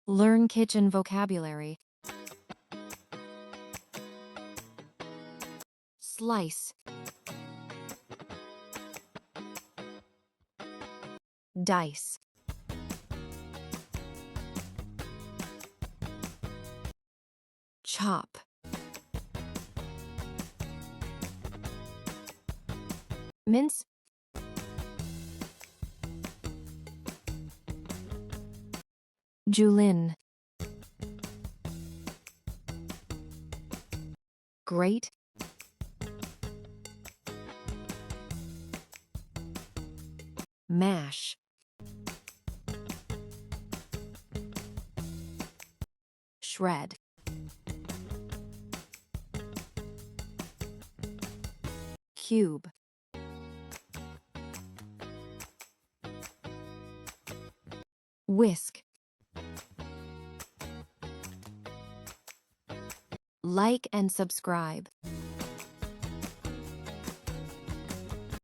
Learn kitchen vocabulary. Slice. Dice. Chop. Mince. Julin. Grate. Mash. Shred. Cube. Whisk. Like and subscribe.